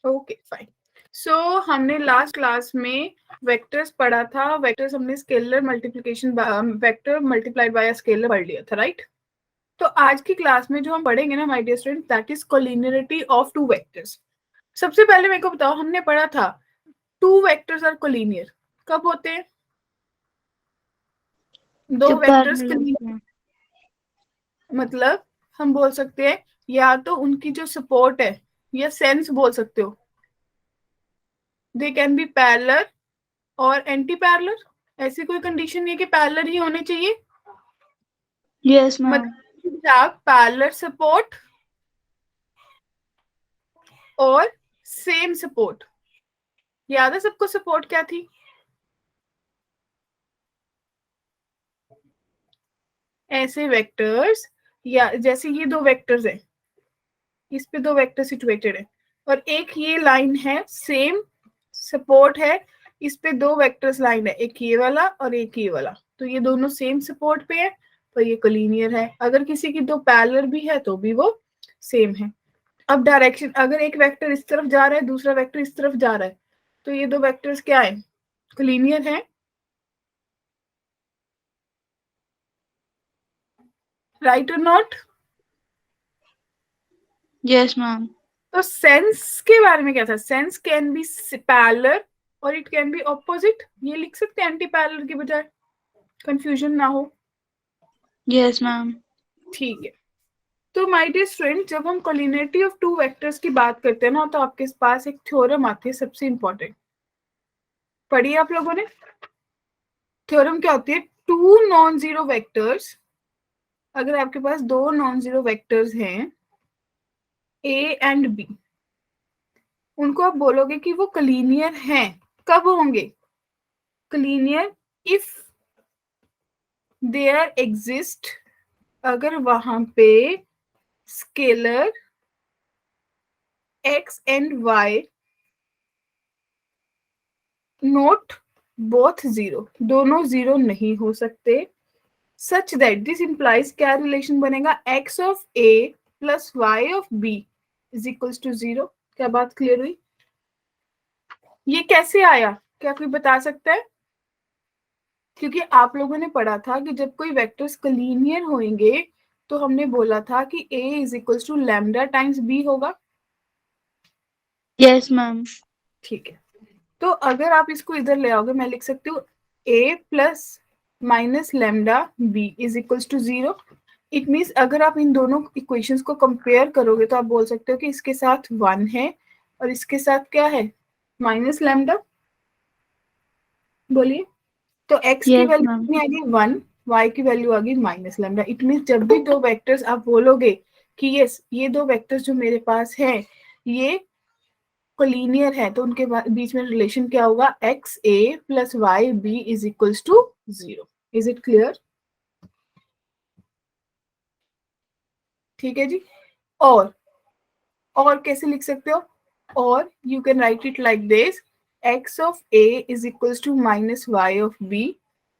Okay fine. सो हमने last class में vectors पढ़ा था. वेक्टर्स हमने scalar multiplication, vector multiplied by scalar पढ़ लिया था, राइट? तो आज की क्लास में जो हम पढ़ेंगे ना my dear student, that is collinearity of two vectors. सबसे पहले मेरे को बताओ, हमने पढ़ा था टू वेक्टर्स आर कोलिनियर कब होते हैं? दो वेक्टर्स कोलिनियर मतलब हम बोल सकते हैं या तो उनकी जो सपोर्ट है या सेंस बोल सकते हो, दे कैन बी पैरेलल और एंटी पैरेलल. ऐसी कोई कंडीशन नहीं है कि पैरेलल ही होने चाहिए. Yes ma'am. मतलब पैरेलल सपोर्ट और सेम सपोर्ट. याद है सबको सपोर्ट क्या थी? ऐसे वेक्टर्स, या जैसे ये दो वेक्टर्स हैं, इस पे दो वेक्टर सिचुएटेड है और एक ये लाइन है, सेम सपोर्ट है. इस पे दो वेक्टर्स लाइन है, एक ये वाला और एक ये वाला, तो ये दोनों सेम सपोर्ट पे है, तो ये कोलिनियर है. अगर किसी की दो पैरेलल भी है तो भी वो सेम है. अब डायरेक्शन, अगर एक वेक्टर इस तरफ जा रहा है, दूसरा वेक्टर इस तरफ जा रहा है, तो ये दो वेक्टर्स क्या है? कोलिनियर है, राइट और नॉट? Yes ma'am. तो सेंस के बारे में क्या था? सेंस कैन बी पैरेलल और इट कैन बी ऑपोजिट. ये लिख सकते हैं एंटी पैरेलल के बजाय, कंफ्यूजन ना हो. Yes ma'am. ठीक है. तो माय डियर स्टूडेंट, जब हम कोलिनियरिटी ऑफ टू वेक्टर्स की बात करते हैं ना, तो आपके पास एक थ्योरम आती है सबसे इंपॉर्टेंट. पढ़ी आप लोगों ने? थ्योरम क्या होती है? टू नॉन जीरो वेक्टर्स, अगर आपके पास दो नॉन जीरो वेक्टर्स हैं ए एंड बी, उनको आप बोलोगे कि वो कोलिनियर हैं. कब होंगे कोलिनियर? इफ देयर एग्जिस्ट, अगर वहां पे scalar x and y not both zero, दोनों जीरो नहीं हो सकते. सच दैट दिस इंप्लाइज, क्या रिलेशन बनेगा? x of a plus y of b is equals to zero. क्या बात क्लियर हुई? ये कैसे आया, क्या कोई बता सकता है? क्योंकि आप लोगों ने पढ़ा था कि जब कोई वेक्टर्स कोलिनियर होंगे तो हमने बोला था कि a is equals to lambda times b होगा. Yes ma'am. ठीक है. तो अगर आप इसको इधर ले आओगे, मैं लिख सकती हूँ a plus minus lambda b is equals to zero. It means अगर आप इन दोनों इक्वेशंस को कंपेयर करोगे तो आप बोल सकते हो कि इसके साथ 1 है और इसके साथ क्या है? Minus lambda. बोलिए. तो x की यस वैल्यू मैम. कितनी आ गई? 1. y की वैल्यू आ गई माइनस लैम्डा. इट मीन्स जब भी दो वेक्टर्स आप बोलोगे कि यस ये दो वेक्टर्स जो मेरे पास है ये कोलिनियर है, तो उनके बीच में रिलेशन क्या होगा? X a plus y b is equals to zero. Is it clear? ठीक है जी. और कैसे लिख सकते हो? और you can write it like this, x of a is equals to minus y of b.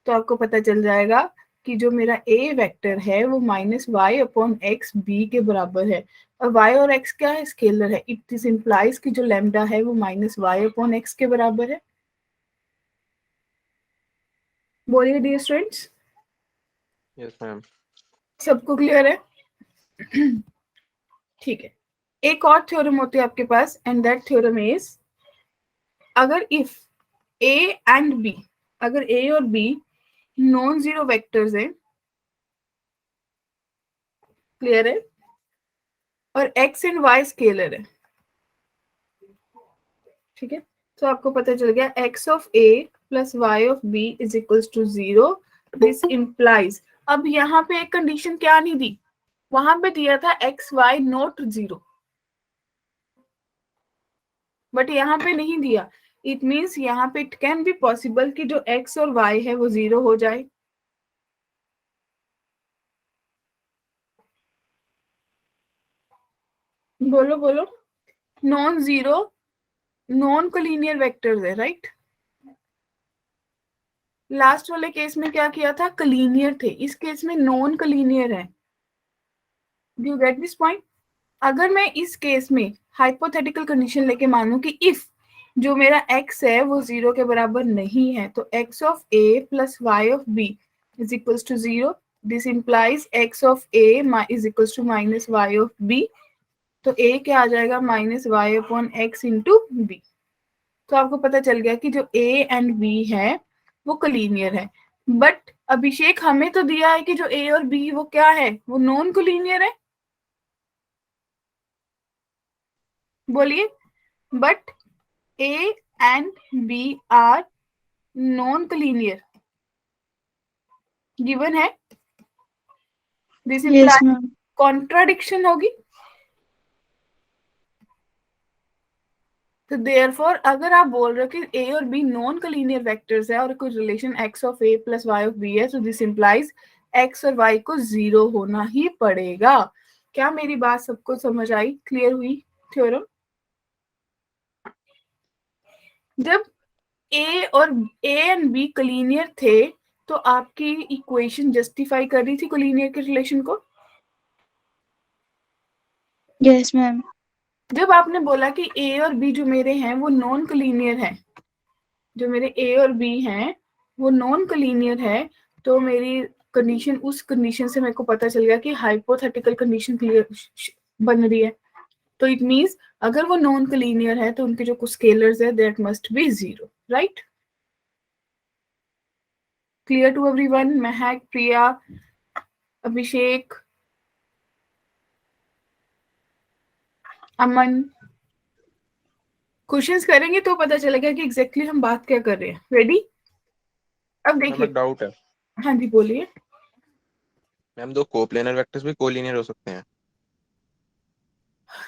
तो आपको पता चल जाएगा कि जो मेरा ए वेक्टर है वो minus y upon x b के बराबर है. और y और x क्या है? स्केलर है. इट दिस इंप्लाइज कि जो लैम्डा है वो माइनस वाई अपॉन एक्स के बराबर है. बोलिए डियर स्टूडेंट्स. Yes ma'am. सबको क्लियर है? ठीक है. एक और थ्योरम होती है आपके पास, एंड दैट थ्योरम इज, अगर इफ ए एंड बी, अगर ए और बी नॉन जीरो वेक्टर्स है, क्लियर है, और एक्स एंड वाई स्केलर है, ठीक है, तो आपको पता चल गया x of a plus y of b is equals to zero. This implies, अब यहाँ पे एक कंडीशन क्या नहीं दी, वहां पे दिया था x y not zero, but यहाँ पे नहीं दिया. इट मीन्स यहाँ पे इट कैन बी पॉसिबल कि जो एक्स और वाई है वो जीरो हो जाए. बोलो बोलो. Non zero, non collinear vectors है, राइट? लास्ट वाले केस में क्या किया था? कोलिनियर थे. इस केस में नॉन कोलिनियर है. Do you get this point? अगर मैं इस केस में हाइपोथेटिकल कंडीशन लेके मानूं कि इफ जो मेरा x है वो 0 के बराबर नहीं है, तो x of a plus y of b is equals to 0. This implies x of a is equals to minus y of b. तो a क्या आ जाएगा, minus y upon x into b. तो आपको पता चल गया कि जो a एंड b है वो कोलिनियर है. बट अभिषेक हमें तो दिया है कि जो a और b वो क्या है, वो नॉन कोलिनियर है. बोलिए. But a and b are non collinear given है. This Yes, implies ma'am. Contradiction होगी. तो देयरफॉर अगर आप बोल रहे हो कि a और b नॉन कोलिनियर वेक्टर्स है और कोई relation x of a plus y of b है, तो दिस इंप्लाइज x और y को 0 होना ही पड़ेगा. क्या मेरी बात सबको समझ आई, क्लियर हुई थ्योरम? जब a और a एंड b कोलिनियर थे तो आपकी इक्वेशन जस्टिफाई कर रही थी कोलिनियर के रिलेशन को. Yes, ma'am. जब आपने बोला कि a और b जो मेरे हैं वो नॉन कोलिनियर है, जो मेरे a और b हैं वो नॉन कोलिनियर है, तो मेरी कंडीशन, उस कंडीशन से मेरे को पता चल गया कि हाइपोथेटिकल कंडीशन क्लियर बन रही है. तो इट मींस अगर वो नॉन कोलिनियर है तो उनके जो कुछ स्केलर्स है that must be 0, right? Clear to everyone? Mahak, Priya, Abhishek, Aman. Questions करेंगे तो पता चलेगा कि एग्जैक्टली हम बात क्या कर रहे हैं. रेडी? अब मैम देखिए. एक डाउट है. हाँ जी बोलिए. मैम दो कोप्लेनर वेक्टर्स भी कोलिनियर हो सकते हैं?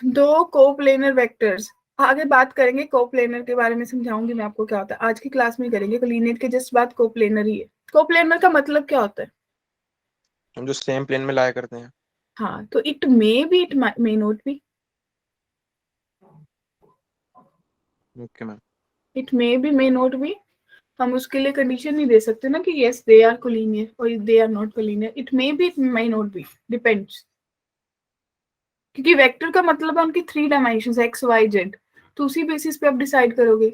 दो कोप्लेनर वेक्टर्स आगे बात करेंगे. कोप्लेनर के बारे में समझाऊंगी मैं आपको क्या होता है. आज की क्लास में करेंगे. कोलिनियर के जस्ट बात कोप्लेनर ही है. कोप्लेनर का मतलब क्या होता है? हम जो सेम प्लेन में लाया करते हैं. हाँ, तो it may be, it may not B. Okay ma'am. It may B, may not B. हम उसके लिए कंडीशन नहीं दे सकते ना कि यस दे आर कोलिनियर और they are not collinear. It may be, it may not be, depends. क्योंकि vector का मतलब है उनकी 3 डायमेंशंस एक्स वाई जेड. तो उसी बेसिस पे आप डिसाइड करोगे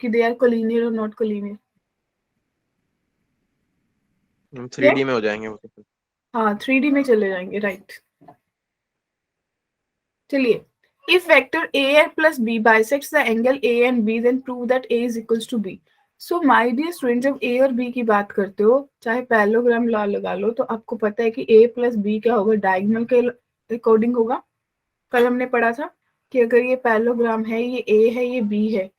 कि दे आर कोलिनियर और नॉट कोलिनियर. 3D में हो जाएंगे वो तो. हाँ, 3D में चले जाएंगे, राइट. चलिए. If vector a plus b bisects the angle a and b, then prove that a is equals to b. So my dear student, जब a और b की बात करते हो, चाहे पैरेललोग्राम लॉ लगा लो, तो आपको पता है कि a प्लस b क्या होगा, डायगोनल के अकॉर्डिंग होगा. कल हमने पढ़ा था कि अगर ये पैरेललोग्राम है, ये a है, ये b है,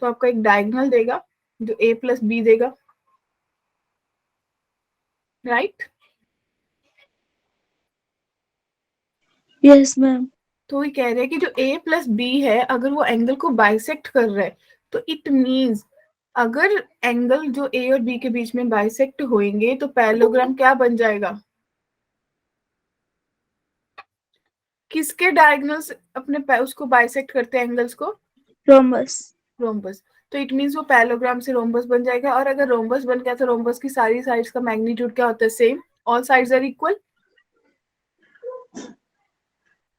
तो आपका एक डायगोनल देगा जो a प्लस b देगा, राइट? Yes, ma'am. तो ये कह रहे हैं कि जो a प्लस b है अगर वो एंगल को बाइसेक्ट कर रहा है, तो इट मींस अगर एंगल जो a और b के बीच में बाइसेक्ट होंगे तो पैरेललोग्राम क्या बन जाएगा? किसके डायगोनल्स अपने उसको बाइसेक्ट करते हैं एंगल्स को? Rhombus. रोम्बस. तो इट मींस वो पैरेललोग्राम से रोम्बस बन जाएगा. और अगर रोम्बस बन गया तो रोम्बस की सारी साइड्स का मैग्नीट्यूड क्या होता है? Same. All sides are equal.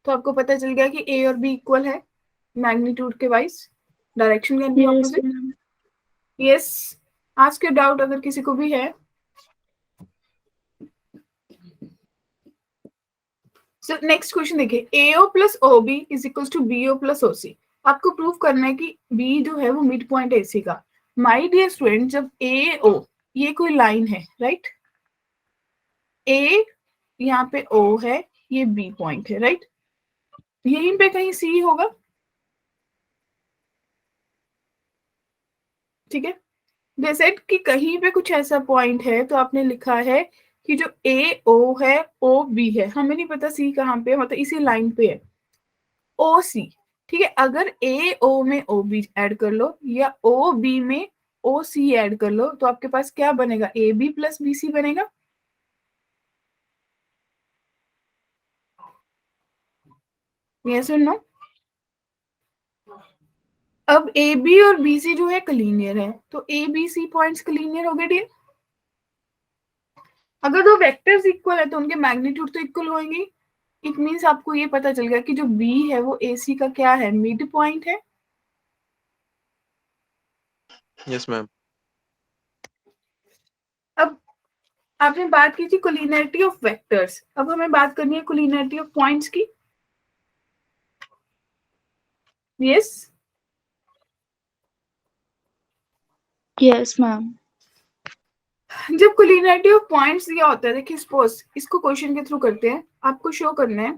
तो आपको पता चल गया कि a और b इक्वल है मैग्नीट्यूड के wise. Direction can be Yes, opposite. ma'am. Yes. Ask your doubt अगर किसी को भी है. सो नेक्स्ट क्वेश्चन देखिए. AO plus OB is equals to BO plus OC. आपको प्रूव करना है कि B जो है वो मिड पॉइंट है AC का. माय डियर स्टूडेंट, जब AO ये कोई लाइन है, राइट? A यहाँ पे O है, ये B पॉइंट है, राइट? यहीं पे कहीं C होगा, ठीक है? जैसे कि कहीं पे कुछ ऐसा पॉइंट है तो आपने लिखा है कि जो AO है OB है. हमें नहीं पता C कहाँ पे है, मतलब इसी लाइन पे है. OC, ठीक है? अगर AO में OB ऐड कर लो या OB में OC ऐड कर लो तो आपके पास क्या बनेगा? AB प्लस BC बनेगा. यस और नो? अब AB और BC जो है कोलिनियर है, तो ABC पॉइंट्स कोलिनियर हो गए डियर. अगर दो वेक्टर्स इक्वल है तो उनके मैग्नीट्यूड तो इक्वल होंगे. इट मीन्स आपको ये पता चल गया कि जो बी है वो AC का क्या है, मिड पॉइंट है। Yes ma'am. अब आपने बात की थी कोलिनियरिटी ऑफ वेक्टर्स, अब हमें बात करनी है कोलिनियरिटी ऑफ पॉइंट्स की। Yes Yes, ma'am. जब कोलिनियरिटी ऑफ पॉइंट्स दिया होता है, देखिए सपोज इसको क्वेश्चन के थ्रू करते हैं, आपको शो करना है,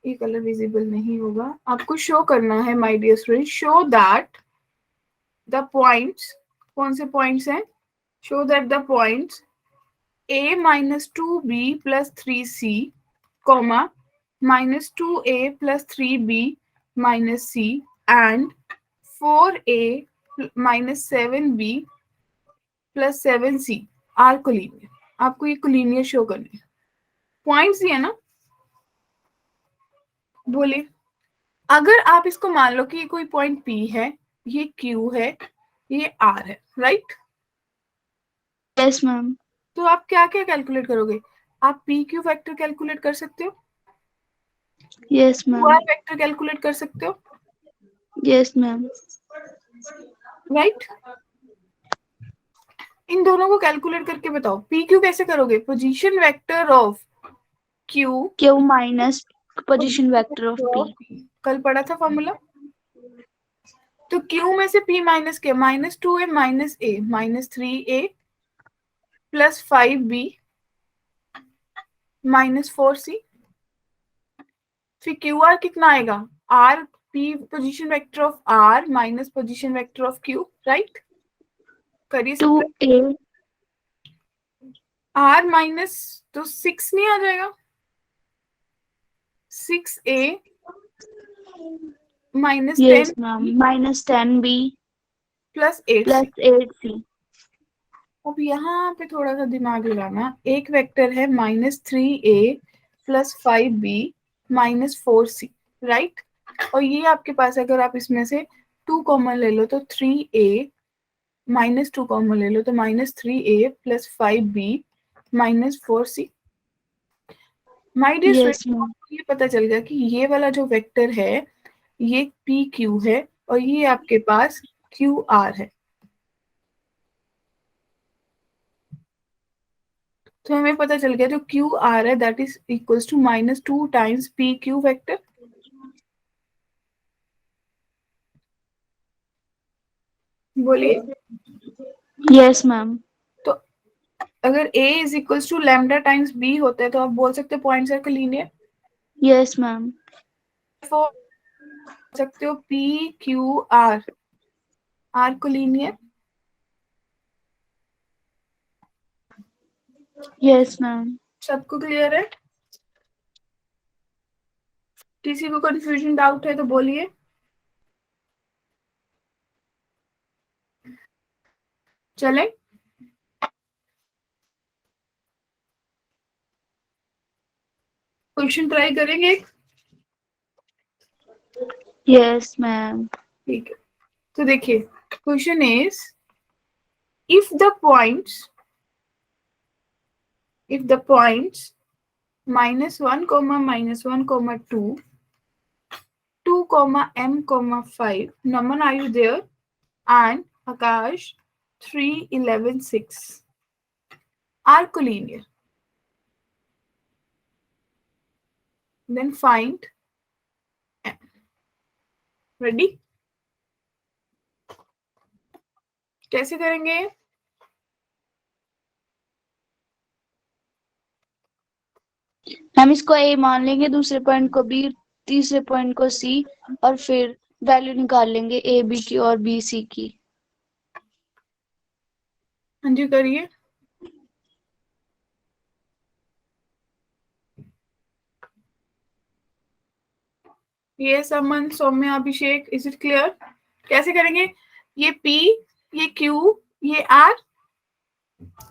ये कलर विजिबल नहीं होगा, आपको शो करना है my dear student, show that the points, कौन से पॉइंट्स हैं, show that the points a minus 2b plus 3c, comma minus 2a plus 3b minus c and 4a minus 7b plus 7c are collinear। आपको ये collinear show करने हैं, points दिए ना, बोलिए। अगर आप इसको मान लो कि ये कोई पॉइंट P है, ये Q है, ये R है, राइट? Yes, ma'am. तो आप क्या क्या कैलकुलेट करोगे? आप PQ वेक्टर कैलकुलेट कर सकते हो, Yes, QR ma'am. Vector calculate कर सकते हो, Yes, ma'am. राइट? इन दोनों को कैलकुलेट करके बताओ। PQ कैसे करोगे? Position vector of Q Q minus position vector of P. कल पढ़ा था फॉर्मूला। तो Q में से P माइनस के, -2a minus a minus 3a plus 5b minus 4c, फिर QR कितना आएगा? R P position vector of R minus position vector of Q, right? करिए सब। 2A. R माइनस तो 6 नहीं आ जाएगा? 6a minus Yes, 10 ma'am. Minus 10B plus 8c। plus 8C. अब यहाँ पे थोड़ा सा दिमाग लगाना, एक वेक्टर है -3a plus 5b minus 4c, right? और ये आपके पास, अगर आप इसमें से 2 कॉमन ले लो तो 3a माइनस 2 कॉमन ले लो तो -3a plus 5b minus 4c। My dear Yes, student, ma'am. ये पता चल गया कि ये वाला जो वेक्टर है ये PQ है और ये आपके पास QR है। तो हमें पता चल गया जो QR है that is equals to -2 times PQ vector. बोलिए। Yes, ma'am. तो अगर A is equals to lambda times B होता है तो आप बोल सकते हो points are collinear. Yes, ma'am. बोल सकते हो PQR are collinear. Yes, ma'am. सबको क्लियर है? किसी को कंफ्यूजन डाउट है तो बोलिए। चले, क्वेश्चन ट्राई करेंगे। Yes, ma'am. ठीक है, तो देखिए question is if the points -1, -1, 2, 2, m, 5, Naman, are you there? And Akash, 3, 11, 6 are collinear. Then find m. Ready? कैसे करेंगे? हम इसको A मान लेंगे, दूसरे पॉइंट को B, तीसरे पॉइंट को C, और फिर वैल्यू निकाल लेंगे A B की और B C की। हाँ जी, करिए। Yes, Aman, Saumya, Abhishek, is it clear? कैसे करेंगे? ये P, ये Q, ये R।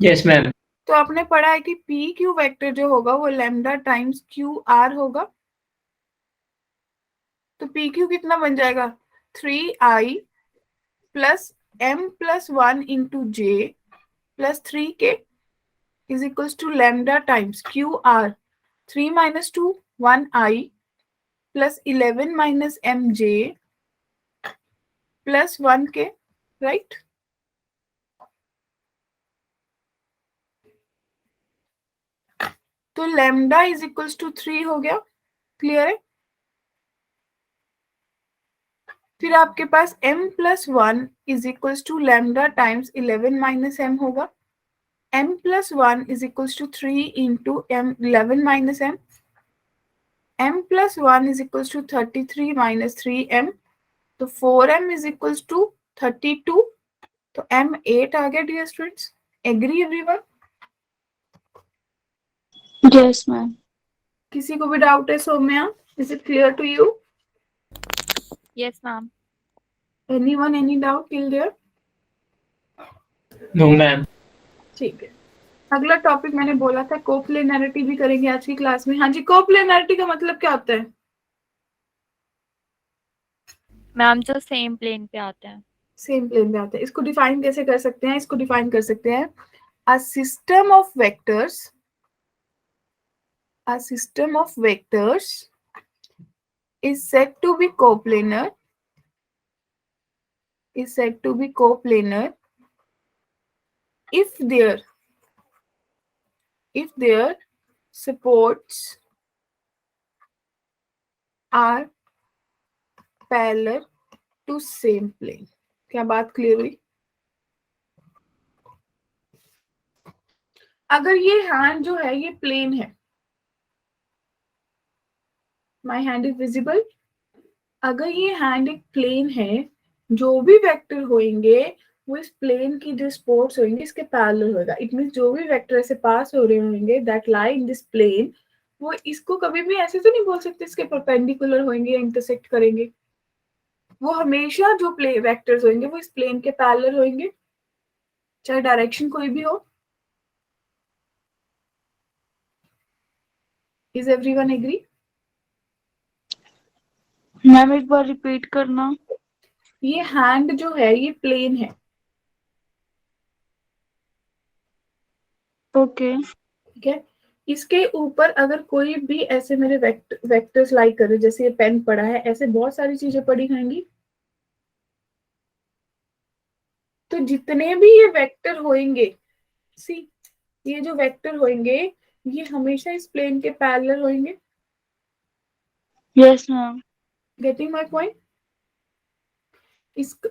Yes ma'am. तो आपने पढ़ा है कि PQ वेक्टर जो होगा वो लैम्डा टाइम्स QR होगा। तो PQ कितना बन जाएगा? 3i plus m plus 1 into j plus 3k is equals to lambda times QR। 3 minus 2 1i plus 11 minus mj plus 1k, right? तो lambda is equals to 3 हो गया, क्लियर है? फिर आपके पास m plus 1 is equals to lambda times 11 minus m होगा. m plus 1 is equals to 3 into m 11 minus m. m plus 1 is equals to 33 minus 3m. तो 4m is equals to 32. तो m 8 आ गया dear students. Agree everyone? Yes, ma'am. किसी को भी doubt है Saumya? Is it clear to you? Yes, ma'am. Anyone any doubt till there? No, ma'am. ठीक है. अगला टॉपिक मैंने बोला था कोप्लेनरिटी भी करेंगे आज की क्लास में. हाँ जी, कोप्लेनरिटी का मतलब क्या होता है? मैम जो सेम प्लेन पे आते हैं. सेम प्लेन पे आते हैं. इसको डिफाइन कैसे कर सकते हैं? इसको डिफाइन कर सकते हैं a system of vectors is said to be coplanar if their supports are parallel to same plane. क्या बात क्लियर हुई? अगर ये हैंड जो है ये प्लेन है, माई हैंड इज विजिबल. अगर ये हैंड एक प्लेन है, जो भी वेक्टर होंगे वो इस प्लेन की जो सपोर्ट्स होंगे इसके पैरेलल होगा. इट मींस जो भी वेक्टर ऐसे पास हो रहे होंगे that lie in this plane, वो इसको कभी भी ऐसे तो नहीं बोल सकते इसके परपेंडिकुलर होंगे या इंटरसेक्ट करेंगे. वो हमेशा जो वेक्टर्स होंगे वो इस प्लेन के पैरेलल होंगे, चाहे डायरेक्शन कोई भी हो. Is everyone agree? मैम एक बार रिपीट करना. ये हैंड जो है ये प्लेन है, ओके. ठीक है. इसके ऊपर अगर कोई भी ऐसे मेरे वेक्टर्स लाई करे, जैसे ये पेन पड़ा है, ऐसे बहुत सारी चीजें पड़ी होंगी. तो जितने भी ये वेक्टर होंगे, सी ये जो वेक्टर होंगे ये हमेशा इस प्लेन के पैरेलल होंगे. Yes ma'am. Getting my point?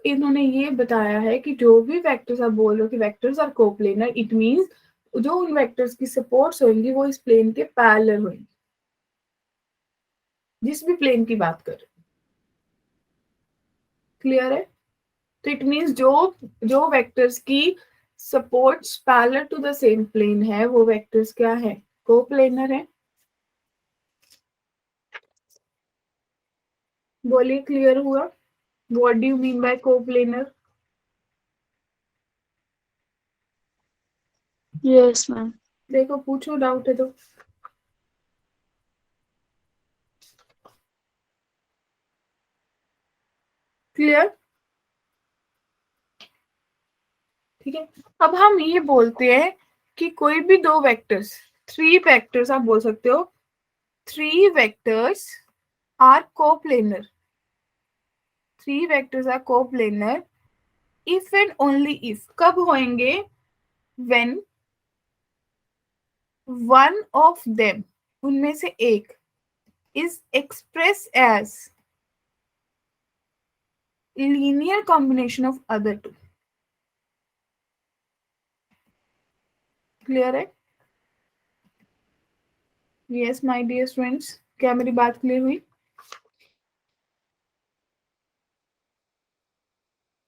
इन्होंने ये बताया है कि जो भी वेक्टर्स आप बोल रहे हो कि vectors are coplanar, it means जो उन वेक्टर्स की सपोर्ट्स होंगी वो इस प्लेन के पैरेलल होंगी, जिस भी प्लेन की बात कर. क्लियर है? तो इट मींस जो वेक्टर्स की supports parallel to the same plane है वो वेक्टर्स क्या है? कोप्लेनर है. बोलिए, क्लियर हुआ? What do you mean by coplanar? Yes ma'am. देखो पूछो, डाउट है तो. क्लियर? ठीक है. अब हम ये बोलते हैं कि कोई भी दो वेक्टर्स, 3 वेक्टर्स आप बोल सकते हो, 3 vectors are coplanar. 3 vectors are coplanar if and only if. कब होंगे? व्हेन वन ऑफ देम, उनमें से एक, is express as linear combination of other two. Clear है? यस माय डियर स्टूडेंट्स, क्या मेरी बात क्लियर हुई?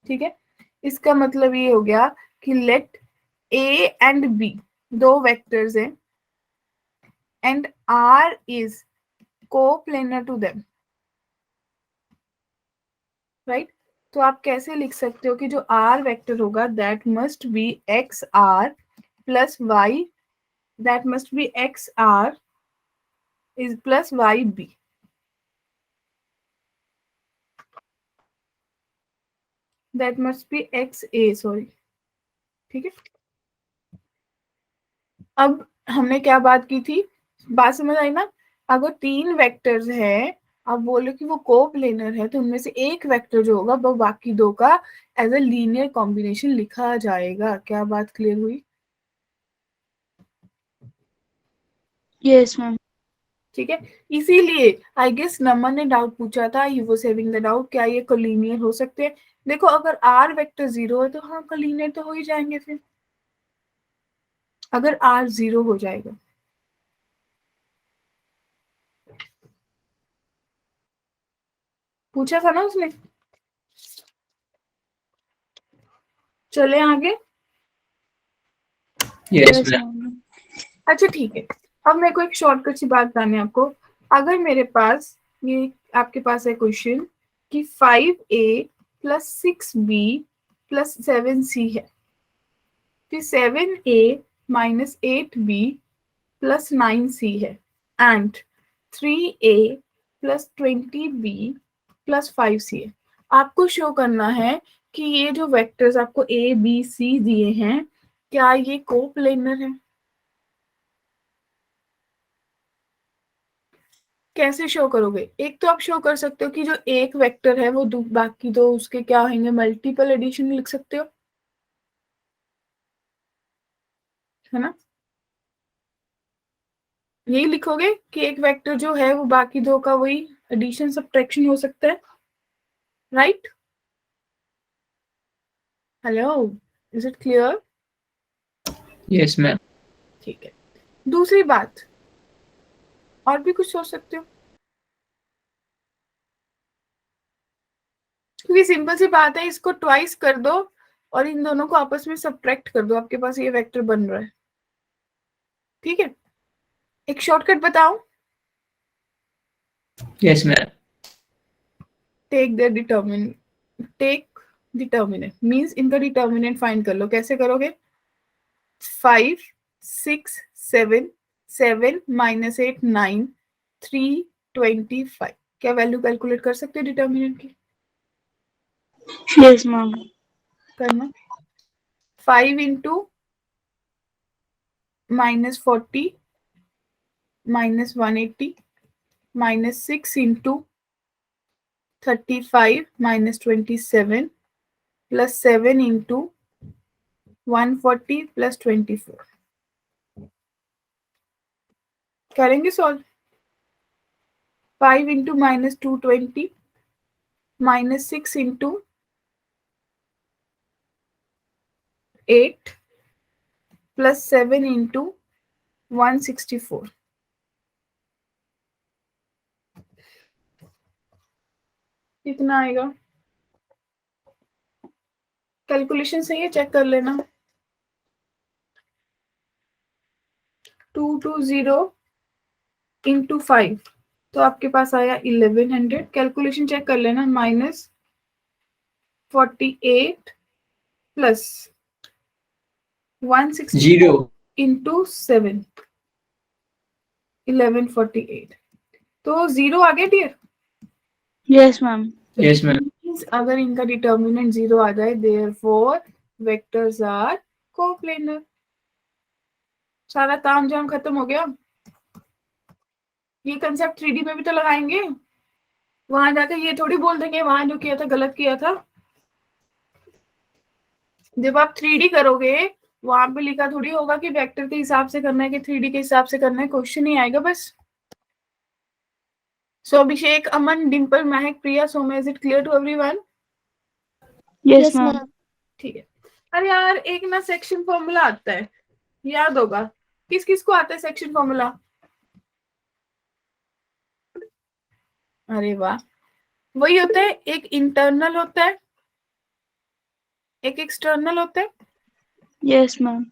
ठीक है. इसका मतलब ये हो गया कि लेट A एंड B दो वेक्टर्स हैं and R is coplanar to them, right. तो आप कैसे लिख सकते हो कि जो R वेक्टर होगा that must be XR plus Y, that must be XR is plus YB. That must be XA, sorry. ठीक है. अब हमने क्या बात की थी? बात समझ आई ना? अगर 3 वेक्टर्स हैं, आप बोलो कि वो कोप्लेनर है, तो उनमें से एक वेक्टर जो होगा वो बाकी दो का एज अ लीनियर कॉम्बिनेशन लिखा जाएगा। क्या बात क्लियर हुई? Yes ma'am. ठीक है, इसीलिए आई गेस नमन ने डाउट पूछा था, he was having the doubt क्या ये कोलिनियर हो सकते हैं। देखो अगर आर वेक्टर 0 है तो हाँ कोलिनियर तो हो ही जाएंगे फिर, अगर आर 0 हो जाएगा। पूछा था ना उसने। चले आगे। Yes, yes ma'am. मैम। अच्छा ठीक है, अब मेरे को एक शॉर्टकट सी बात बतानी है आपको। अगर मेरे पास ये आपके पास है क्वेश्चन कि 5A plus 6B plus 7C है, फिर 7A minus 8B plus 9C है, and 3A plus 20B plus 5C है। आपको शो करना है कि ये जो वेक्टर्स आपको A B C दिए हैं क्या ये कोप्लेनर है। कैसे शो करोगे? एक तो आप शो कर सकते हो कि जो एक वेक्टर है वो बाकी दो उसके क्या होंगे, मल्टीपल एडिशन लिख सकते हो, है ना? यही लिखोगे कि एक वेक्टर जो है वो बाकी दो का वही एडिशन सब्ट्रैक्शन हो सकता है, right? Hello, is it clear? Yes, ma'am. ठीक है, दूसरी बात और भी कुछ सोच सकते हो, क्योंकि सिंपल सी बात है, इसको ट्वाइस कर दो और इन दोनों को आपस में सब्ट्रैक्ट कर दो, आपके पास ये वेक्टर बन रहा है। ठीक है, एक शॉर्टकट बताओ। Yes, ma'am. Take the determinant means इनका डिटर्मिनेंट फाइंड कर लो। कैसे करोगे? 5 6 7 7 माइनस 8 9 3 25। क्या वैल्यू कैलकुलेट कर सकते हो डिटर्मिनेंट की? Yes ma'am. करना 5 into minus 40 minus 180 minus 6 into 35 minus 27 plus 7 into 140 plus 24। करेंगे solve. 5 into minus 220 minus 6 into 8 plus 7 into 164। कितना आएगा? कैलकुलेशन सही है, चेक कर लेना। 220 इंटू 5 तो आपके पास आया 1100। कैलकुलेशन चेक कर लेना। Minus 48 plus 160 Zero. इंटू 7 1148। तो 0 आ गया dear. Yes ma'am. Yes, ma'am. अगर इनका डिटर्मिनेंट 0 आ जाए, देयरफॉर वेक्टर्स आर कोप्लेनर। सारा तामझाम खत्म हो गया। ये कंसेप्ट 3D में भी तो लगाएंगे, वहां जाकर ये थोड़ी बोल देंगे वहां जो किया था गलत किया था। जब आप 3D करोगे वहां पे लिखा थोड़ी होगा कि वेक्टर के हिसाब से करना है कि 3D के हिसाब से करना है, क्वेश्चन ही आएगा बस। सो अभिषेक, Aman, Dimple, Mahak, Priya, Saumya, is it clear to everyone? Yes ma'am. ठीक है। अरे यार एक ना सेक्शन फॉर्मूला आता है, याद होगा। किस किस को आता है सेक्शन फॉर्मूला? अरे वाह, वही होता है, एक इंटरनल होता है, एक एक्सटर्नल होता है। Yes ma'am.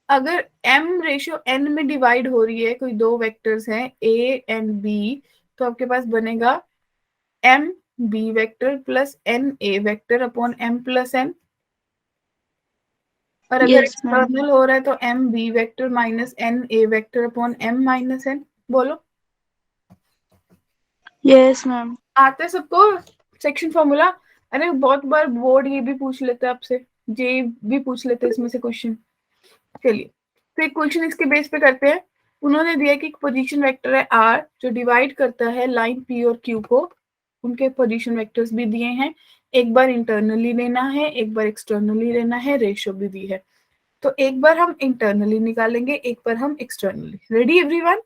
अगर m रेशियो n में डिवाइड हो रही है, कोई दो वेक्टर्स हैं a एंड b, तो आपके पास बनेगा m b vector plus n a vector upon m plus n। और अगर यस मैम। एक्सटर्नल हो रहा है तो m b vector minus n a vector upon m minus n। बोलो, यस मैम। आता है सबको सेक्शन फॉर्मूला? अरे बहुत बार बोर्ड ये भी पूछ लेते हैं आपसे, जे भी पूछ लेते हैं इसमें से क्वेश्चन। चलिए फिर क्वेश्चन इसके बेस पे करते हैं। उन्होंने दिया कि एक पोजीशन वेक्टर है r जो डिवाइड करता है लाइन p और q को, उनके पोजीशन वेक्टर्स भी दिए हैं, एक बार इंटरनली लेना है, एक बार एक्सटर्नली लेना है, रेशियो भी दी है। तो एक बार हम इंटरनली निकालेंगे, एक बार हम externally. Ready everyone?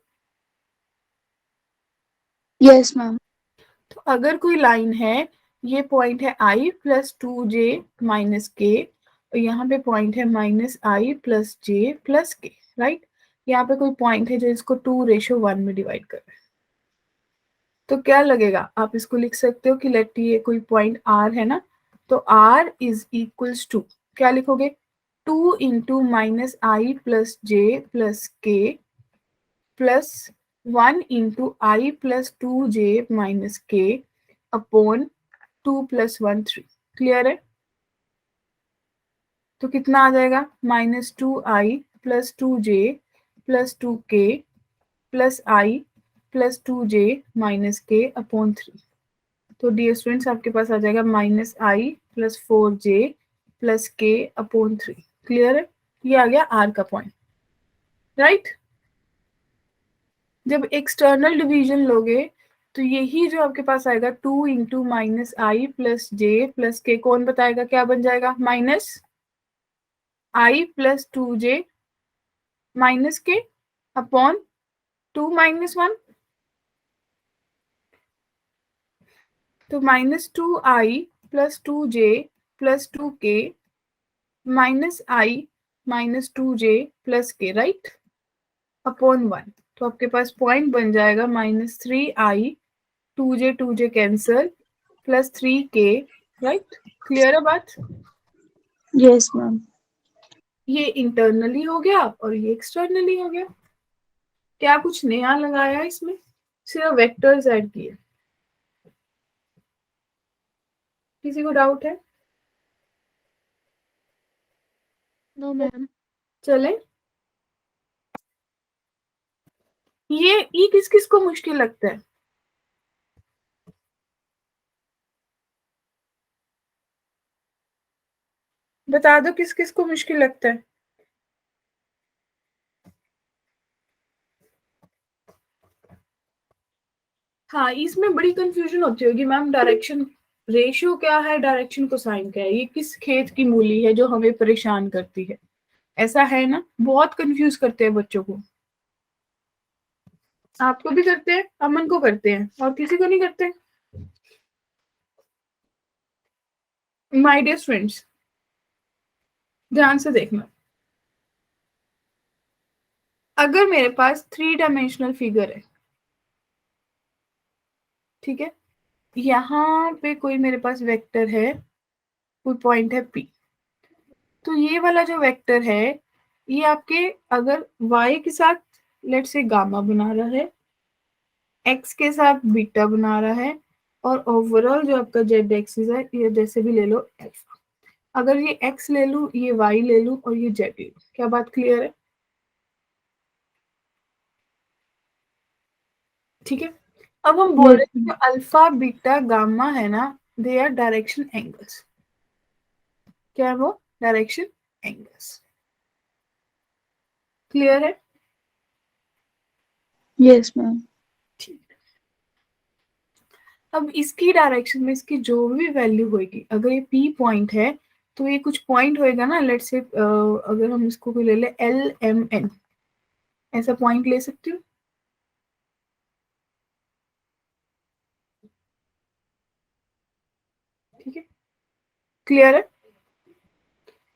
Yes ma'am. तो अगर कोई लाइन है, ये पॉइंट है i प्लस 2j माइनस के, और यहाँ पे पॉइंट है minus i plus j plus K, right? यहाँ पे कोई पॉइंट है जो इसको 2:1 में डिवाइड कर रहा है। तो क्या लगेगा, आप इसको लिख सकते हो कि लेट ये कोई पॉइंट r है ना, तो r इज इक्वल्स टू, क्या लिखोगे, 2 into minus I plus J plus के प्लस 1 इंटू आई plus 2j minus K upon 2 + 1 3। Clear है? तो कितना आ जाएगा, -2i plus 2j plus 2k plus i plus 2j minus k upon 3। तो डियर स्टूडेंट्स आपके पास आ जाएगा -i plus 4j plus k upon 3। Clear है? ये आ गया r का पॉइंट, राइट? जब एक्सटर्नल डिवीजन लोगे तो यही जो आपके पास आएगा 2 into minus I plus J plus K, कौन बताएगा क्या बन जाएगा, minus I plus 2j minus K upon 2 - 1, तो -2i plus 2j plus 2k minus I minus 2j plus K, right, upon 1। तो आपके पास पॉइंट बन जाएगा -3i 2j cancel plus 3k, right? Clear है बात? Yes ma'am. ये इंटरनली हो गया और ये एक्सटर्नली हो गया। क्या कुछ नया लगाया इसमें, सिर्फ वेक्टर्स ऐड किए। किसी को डाउट है? No ma'am. चले, ये किस किस को मुश्किल लगता है? बता दो किस किस को मुश्किल लगता है। हाँ, इसमें बड़ी कंफ्यूजन होती होगी मैम, डायरेक्शन रेशियो क्या है, डायरेक्शन कोसाइन क्या है, ये किस खेत की मूली है जो हमें परेशान करती है, ऐसा है ना? बहुत कंफ्यूज करते हैं बच्चों को। आपको भी करते हैं, अमन को करते हैं, और किसी को नहीं करते? माय डियर फ्रेंड्स, ध्यान से देखना, अगर मेरे पास 3 डायमेंशनल फिगर है, ठीक है, यहाँ पे कोई मेरे पास वेक्टर है, कोई पॉइंट है P, तो ये वाला जो वेक्टर है ये आपके अगर y के साथ लेट से गामा बना रहा है, x के साथ बीटा बना रहा है, और ओवरऑल जो आपका z एक्सिस है ये जैसे भी ले लो अल्फा, अगर ये x ले लूं, ये y ले लूं और ये z ले लूं, क्या बात क्लियर है? ठीक है, अब हम बोल रहे हैं कि अल्फा बीटा गामा है ना, दे आर डायरेक्शन एंगल्स। क्या है वो? Direction angles. क्लियर है? Yes ma'am. ठीक। अब इसकी डायरेक्शन में इसकी जो भी वैल्यू होगी, अगर ये P पॉइंट है तो ये कुछ पॉइंट होएगा ना, लेट से अगर हम इसको कोई ले ले LMN, ऐसा पॉइंट ले सकते हो, ठीक है? क्लियर है?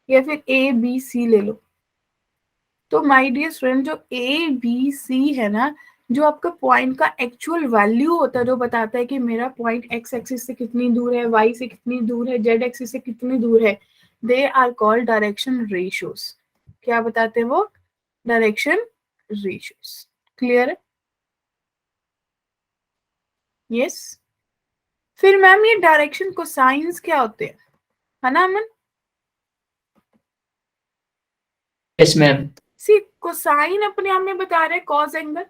या फिर ABC ले लो। तो माय डियर स्टूडेंट, जो ABC है ना, जो आपका पॉइंट का एक्चुअल वैल्यू होता है, जो बताता है कि मेरा पॉइंट x एक्सिस से कितनी दूर है, y से कितनी दूर है, z एक्सिस से कितनी दूर है, they are called direction ratios. क्या बताते हैं वो? Direction ratios. क्लियर है? यस। फिर मैम ये डायरेक्शन कोसाइंस क्या होते हैं, है ना Aman? Yes ma'am. See cosine अपने आप में बता रहे कॉज एंगल,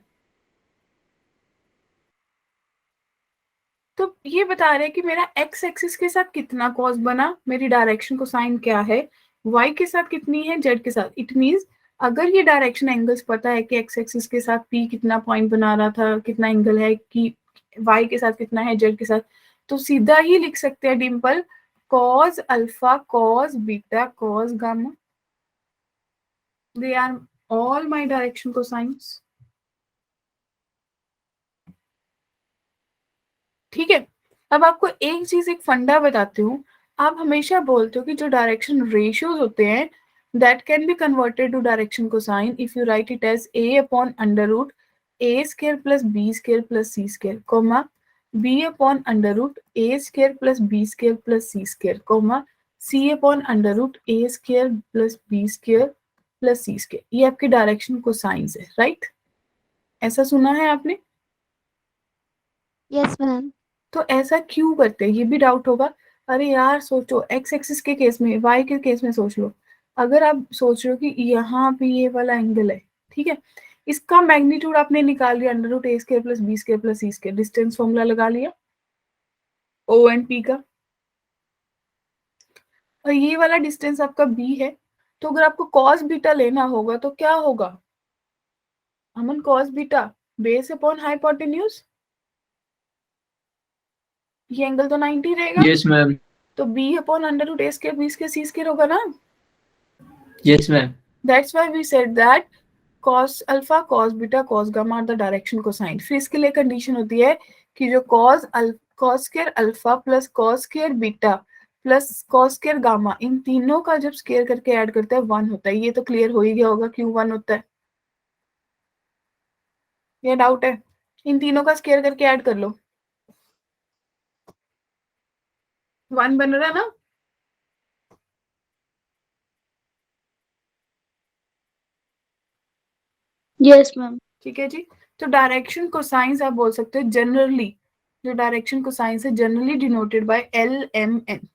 तो ये बता रहे हैं कि मेरा x एक्सिस के साथ कितना कॉस बना, मेरी डायरेक्शन कोसाइन क्या है, y के साथ कितनी है, z के साथ। इट मींस अगर ये डायरेक्शन एंगल्स पता है कि एक्स एक्सिस के साथ पी कितना पॉइंट बना रहा था, कितना एंगल है, कि वाई के साथ कितना है, जेड के साथ, तो सीधा ही लिख सकते हैं Dimple, cos alpha cos beta cos gamma, they are all my direction cosines. ठीक है, अब आपको एक चीज, एक फंडा बताती हूँ। आप हमेशा बोलते हो कि जो डायरेक्शन रेशियोज होते हैं that can be converted to direction cosine if you write it as a upon under root a square plus b square plus c square, comma b upon under root a square plus b square plus c square, comma c upon under root a square plus b square plus c square. ये आपके direction cosines है, right? ऐसा सुना है आपने? Yes ma'am. तो ऐसा क्यों करते हैं, ये भी डाउट होगा। अरे यार सोचो, एक्स एक्सिस के केस में, वाई के केस में सोच लो। अगर आप सोच रहे हो कि यहाँ पे ये वाला एंगल है, ठीक है, इसका मैग्नीट्यूड आपने निकाल लिया under root A square plus B square plus C square, distance formula लगा लिया ओ एंड पी का, और ये वाला डिस्टेंस आपका बी है। तो अगर आपको कॉस बीटा लेना होगा तो क्या होगा Aman? Cos beta base upon hypotenuse, ये एंगल तो 90 रहेगा। Yes ma'am. तो B upon under root A square B square C square होगा ना। Yes ma'am. That's why we said that cos alpha, cos beta, cos gamma are the direction cosine। फिर इसके लिए condition होती है कि जो cos square alpha plus cos square beta plus cos square gamma, इन तीनों का जब स्क्वायर करके ऐड करते हैं 1 होता है। ये तो क्लियर हो ही गया होगा क्यों 1 होता है, ये डाउट है? इन तीनों का स्क्वायर करके ऐड कर लो, 1 बन रहा है ना। Yes ma'am. ठीक है जी। तो डायरेक्शन कोसाइंस आप बोल सकते हो जनरली, जो डायरेक्शन कोसाइंस है generally denoted by L M N.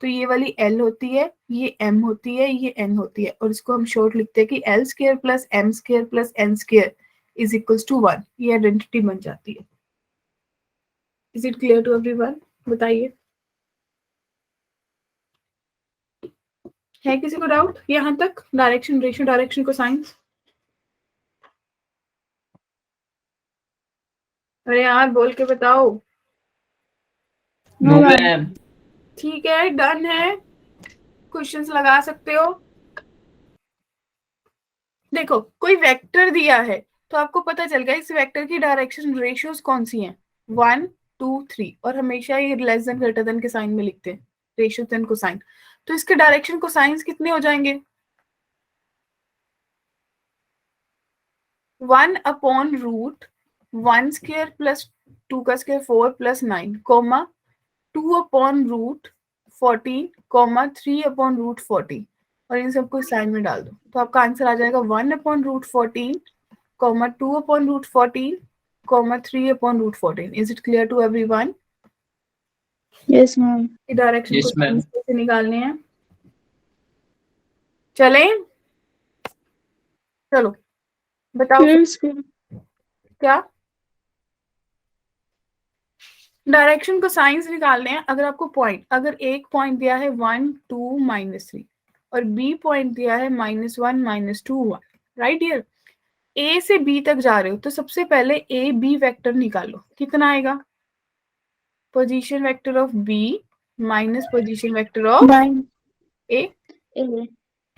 तो ये वाली L होती है, ये M होती है, ये N होती है, और इसको हम शॉर्ट लिखते हैं कि L square plus M square plus N square is equals to 1। ये आइडेंटिटी बन जाती है। Is it clear to everyone? बताइए, है किसी को डाउट यहाँ तक? Direction ratio, direction cosines. अरे यार बोल के बताओ। No ma'am. ठीक है, डन है, क्वेश्चंस लगा सकते हो। देखो कोई वेक्टर दिया है तो आपको पता चल गया इस वेक्टर की डायरेक्शन रेशियोज कौन सी हैं, 1 2 3, और हमेशा ये लेस देन ग्रेटर देन के साइन में लिखते हैं, रेशियो देन कोसाइन। तो इसके डायरेक्शन कोसाइंस कितने हो जाएंगे? 1 अपॉन रूट 1 स्क्वायर प्लस 2 का square 4 plus 9, comma 2 upon root 14, comma 3 upon root 14, और इन सबको साइन में डाल दो तो आपका आंसर आ जाएगा 1 upon root 14, comma 2 upon root 14, comma 3 upon root 14। Is it clear to everyone? Yes ma'am. Direction Yes, को ma'am. कैसे निकालने हैं? चले, चलो बताओ क्या डायरेक्शन को साइंस निकालने हैं। अगर आपको पॉइंट, अगर एक पॉइंट दिया है 1 2 -3 और बी पॉइंट दिया है -1 -2 1, राइट डियर, ए से बी तक जा रहे हो तो सबसे पहले ए बी वेक्टर निकालो। कितना आएगा? Position vector of B minus position vector of A,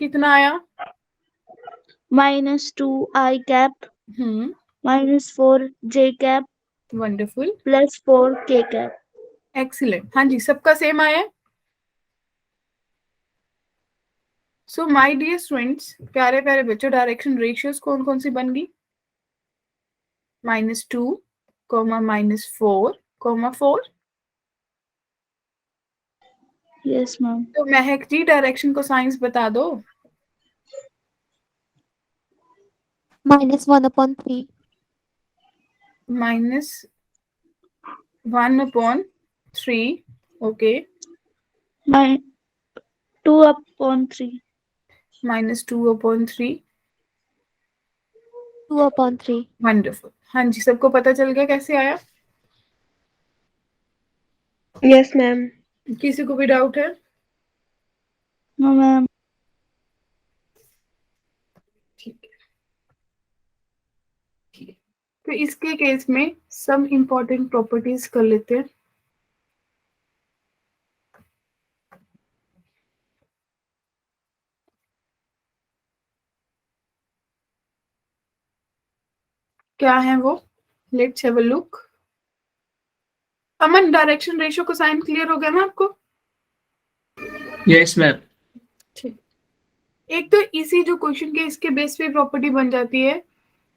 कितना आया? -2 i cap -4 j cap wonderful, +4 k cap. Excellent. हाँ जी, सबका सेम आया। सो माय डियर स्टूडेंट्स, प्यारे प्यारे बच्चों, डायरेक्शन रेशियोज कौन कौन सी बन गई? -2, -4, 4। Yes ma'am. तो महक जी डायरेक्शन को साइंस बता दो। -1/3। -1/3, ओके, -2/3। -2/3, 2/3। वंडरफुल। हाँ जी, सबको पता चल गया कैसे आया? Yes ma'am. किसी को भी डाउट है? No ma'am. ठीक, तो इसके केस में सब इंपॉर्टेंट प्रॉपर्टीज कर लेते हैं। क्या है वो, let's have a look. Aman, direction ratio को साइन क्लियर हो गया ना आपको? Yes, ma'am. ठीक। एक तो इसी जो क्वेश्चन के इसके बेस पे प्रॉपर्टी बन जाती है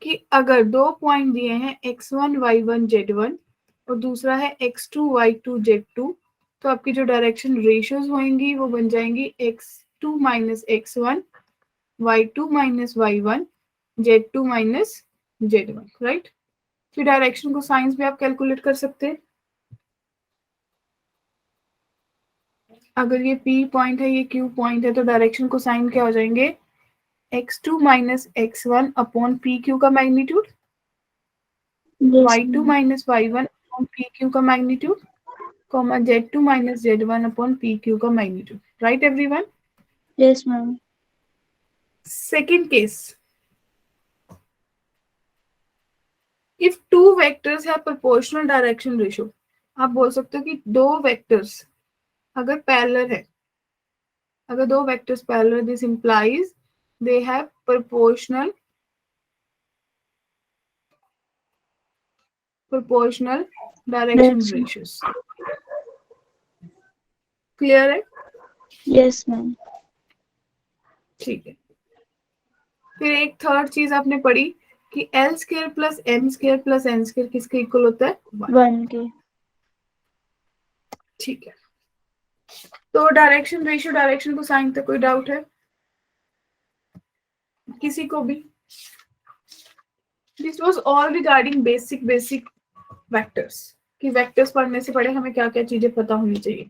कि अगर दो पॉइंट दिए हैं x1 y1 z1 और दूसरा है x2 y2 z2, तो आपकी जो डायरेक्शन रेशियोज होंगी वो बन जाएंगी x2 minus x1, y2 minus y1, z2 minus z1, right. फिर डायरेक्शन को साइंस में आप कैलकुलेट कर सकते हैं। अगर ये P पॉइंट है, ये Q पॉइंट है, तो डायरेक्शन को साइन क्या हो जाएंगे, x2 minus x1 upon PQ का magnitude, Yes, y2 ma'am. Minus y1 upon PQ का magnitude, comma z2 minus z1 upon PQ का magnitude, right everyone. Yes, ma'am. Second case, if two vectors have proportional direction ratio, आप बोल सकते हो कि दो vectors अगर पैरेलल है, अगर दो vectors parallel, this implies they have proportional direction Yes, ma'am. Ratios. Clear है? Yes, ma'am. ठीक है। फिर एक थर्ड चीज आपने पढ़ी कि L square plus M square plus N square किसके इक्वल होता है, 1। 1K. ठीक है। तो direction ratio, direction cosine तक कोई डाउट है किसी को भी? This was all regarding basic vectors, कि वेक्टर्स पढ़ने से पहले हमें क्या क्या चीजें पता होनी चाहिए।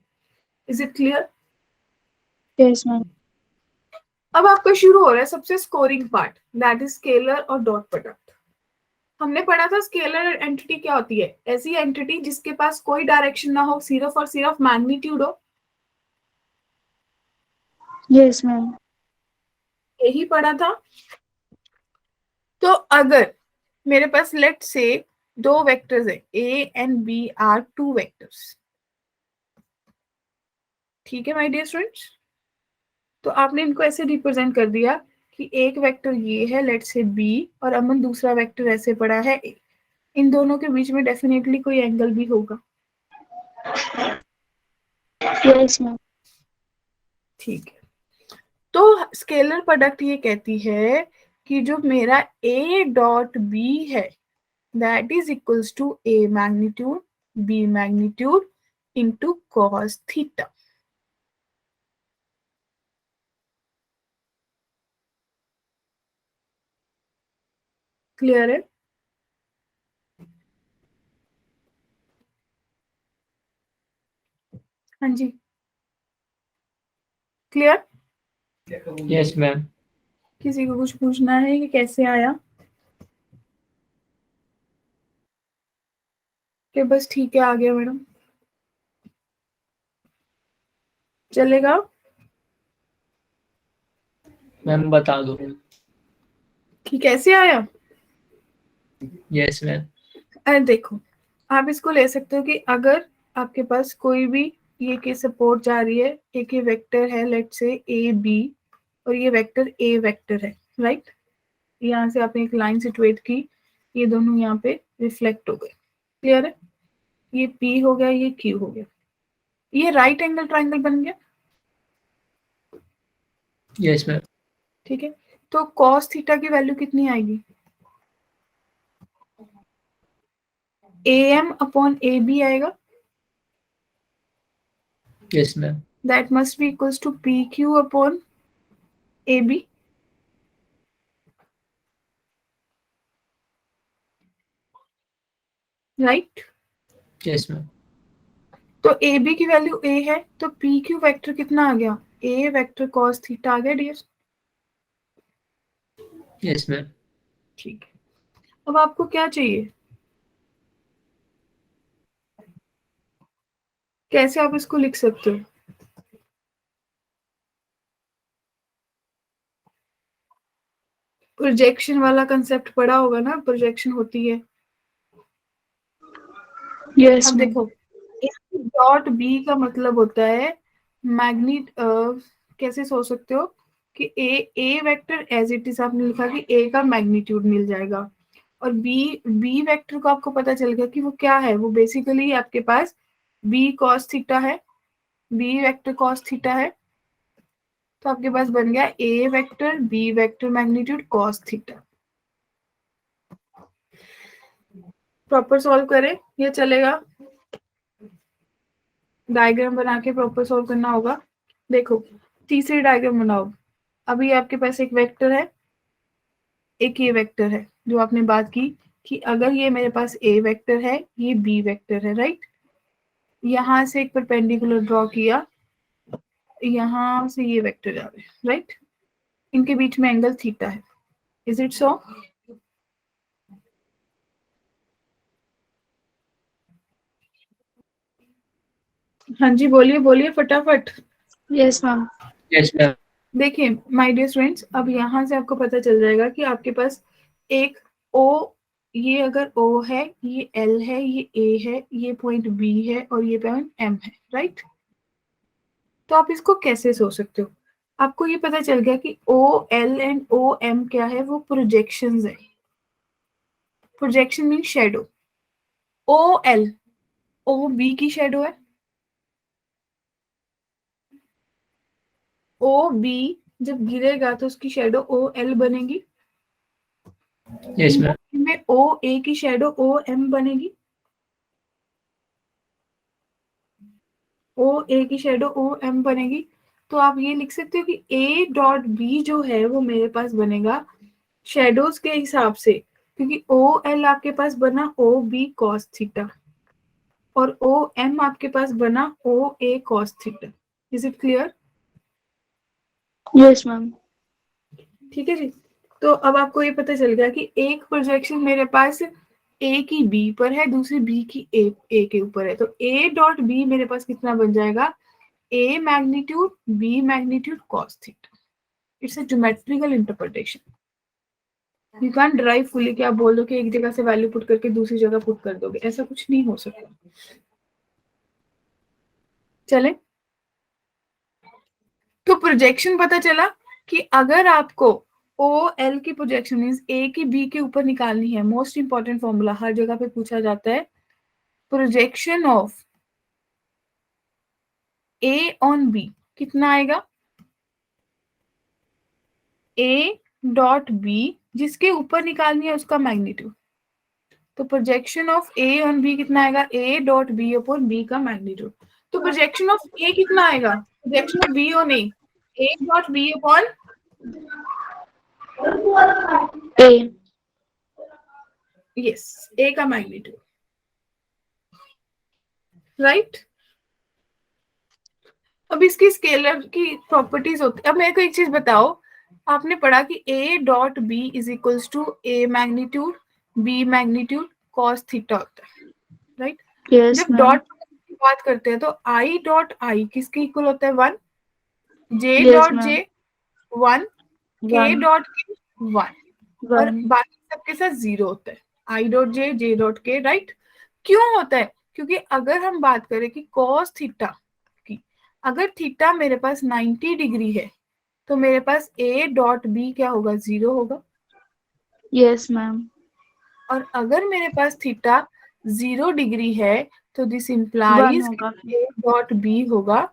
Is it clear? Yes, ma'am. अब आपका शुरू हो रहा है सबसे scoring part, that is scalar और डॉट प्रोडक्ट। हमने पढ़ा था स्केलर एंटिटी क्या होती है, ऐसी एंटिटी जिसके पास कोई डायरेक्शन ना हो, सिर्फ और सिर्फ मैग्नीट्यूड हो। Yes, ma'am. यही पढ़ा था। तो अगर मेरे पास लेट से दो वेक्टर्स है, A and B are two vectors, ठीक है माय डियर स्टूडेंट्स। तो आपने इनको ऐसे रिप्रेजेंट कर दिया कि एक वेक्टर ये है लेट से बी, और अमन दूसरा वेक्टर ऐसे पड़ा है ए। इन दोनों के बीच में डेफिनेटली कोई एंगल भी होगा, Yes, ma'am. ठीक है। तो स्केलर प्रोडक्ट ये कहती है कि जो मेरा ए डॉट बी है that is equals to A magnitude B magnitude into cos theta. Clear है? हाँ जी, क्लियर? Yes, ma'am. किसी को कुछ पूछना है कि कैसे आया? कि बस ठीक है आ गया मैडम, चलेगा? मैम बता दो। कि कैसे आया? Yes, ma'am. अरे देखो, आप इसको ले सकते हो कि अगर आपके पास कोई भी ये की सपोर्ट जा रही है, एक ये वेक्टर है लेट से ए बी, और ये वेक्टर ए वेक्टर है, राइट। यहाँ से आपने एक लाइन सिचुएट की, ये दोनों यहाँ पे रिफ्लेक्ट हो गए। क्लियर है? ये पी हो गया, ये क्यू हो गया, ये राइट एंगल ट्राइंगल बन गया। Yes, ma'am. ठीक है। तो कॉस थीटा की वैल्यू कितनी आएगी, A M upon A B आएगा, Yes, ma'am. That must be equals to P Q upon A B. Right. Yes, ma'am. तो ए बी की वैल्यू ए है, तो पी क्यू वेक्टर कितना आ गया, ए वेक्टर कॉस थीटा आ गया डियर। Yes, ma'am. ठीक है। अब आपको क्या चाहिए, कैसे आप इसको लिख सकते हो? प्रोजेक्शन वाला कंसेप्ट पढ़ा होगा ना, प्रोजेक्शन होती है यस अब मैम। देखो डॉट बी का मतलब होता है मैग्नीट, कैसे सोच सकते हो कि ए वेक्टर एज इट इज आपने लिखा कि ए का मैग्नीट्यूड मिल जाएगा, और बी वेक्टर को आपको पता चल गया कि वो क्या है, वो बेसिकली आपके पास बी कॉस थीटा है, बी वेक्टर कॉस थीटा है। तो आपके पास बन गया A vector B vector magnitude cos theta. Proper solve करें या चलेगा? डायग्राम बना के प्रॉपर सॉल्व करना होगा। देखो तीसरी डायग्राम बनाओ। अभी आपके पास एक वेक्टर है, एक ये वेक्टर है, जो आपने बात की कि अगर ये मेरे पास ए वेक्टर है, ये बी वेक्टर है, राइट। यहां से एक परपेंडिकुलर ड्रॉ किया, यहां से ये वेक्टर जा रहे हैं, राइट। इनके बीच में एंगल थीटा है। Is it so? हाँ जी, बोलिए बोलिए फटाफट। Yes ma'am. Yes, ma'am. देखिए माय डियर स्टूडेंट्स, अब यहाँ से आपको पता चल जाएगा कि आपके पास एक ओ, ये अगर ओ है, ये एल है, ये ए है, ये पॉइंट बी है और ये पॉइंट एम है, राइट। तो आप इसको कैसे सोच सकते हो? आपको ये पता चल गया कि O L and O M क्या है, वो प्रोजेक्शंस है। Projection mean shadow. O L O B की शेडो है, ओ बी जब गिरेगा तो उसकी शेडो ओ एल बनेगी, Yes, ma'am. में ओ ए की शेडो ओ एम बनेगी, ओ ए की शेडो ओ एम बनेगी। तो आप ये लिख सकते हो कि ए डॉट बी जो है वो मेरे पास बनेगा शेडोज के हिसाब से, क्योंकि ओ एल आपके पास बना ओ बी कॉस थीटा और ओ एम आपके पास बना O A cos theta. Is it clear? Yes ma'am. ठीक है जी। तो अब आपको ये पता चल गया कि एक प्रोजेक्शन मेरे पास ए की बी पर है, दूसरी बी की ए के ऊपर है। तो ए डॉट बी मेरे पास कितना बन जाएगा? A magnitude B magnitude cos theta. It's a geometrical interpretation. You can derive fully कि आप बोल दो कि एक जगह से वैल्यू पुट करके दूसरी जगह पुट कर दोगे, ऐसा कुछ नहीं हो सकता। चले, तो प्रोजेक्शन पता चला कि अगर आपको ओ एल की प्रोजेक्शन मींस ए की बी के ऊपर निकालनी है, मोस्ट इंपॉर्टेंट फॉर्मूला हर जगह पे पूछा जाता है, projection of A on B कितना आएगा? ए डॉट बी जिसके ऊपर निकालनी है उसका मैग्नीट्यूड। तो projection of A on B कितना आएगा? A dot B upon B का मैग्नीट्यूड। तो प्रोजेक्शन ऑफ ए कितना आएगा? Projection of B on A dot B upon A. Yes, A का मैग्नीट्यूड, राइट। अब इसकी स्केलर की प्रॉपर्टीज होती। अब मेरे को एक चीज बताओ, आपने पढ़ा कि a dot B is equals to A magnitude B magnitude cos theta होता है, राइट। यस जब मैम। डॉट की बात करते हैं तो i डॉट आई किसके इक्वल होता है? 1, j यस डॉट मैम। जे 1, k 1 डॉट के 1 और 1। बाकी सबके साथ 0 होता है। i डॉट जे डॉट के, राइट। क्यों होता है? क्योंकि अगर हम बात करें कि कॉस थीटा की, अगर थीटा मेरे पास 90 डिग्री है तो मेरे पास a डॉट बी क्या होगा? 0 होगा। Yes ma'am. और अगर मेरे पास थीटा 0 डिग्री है तो दिस 1 इंप्लाइज होगा फिर। a डॉट बी होगा,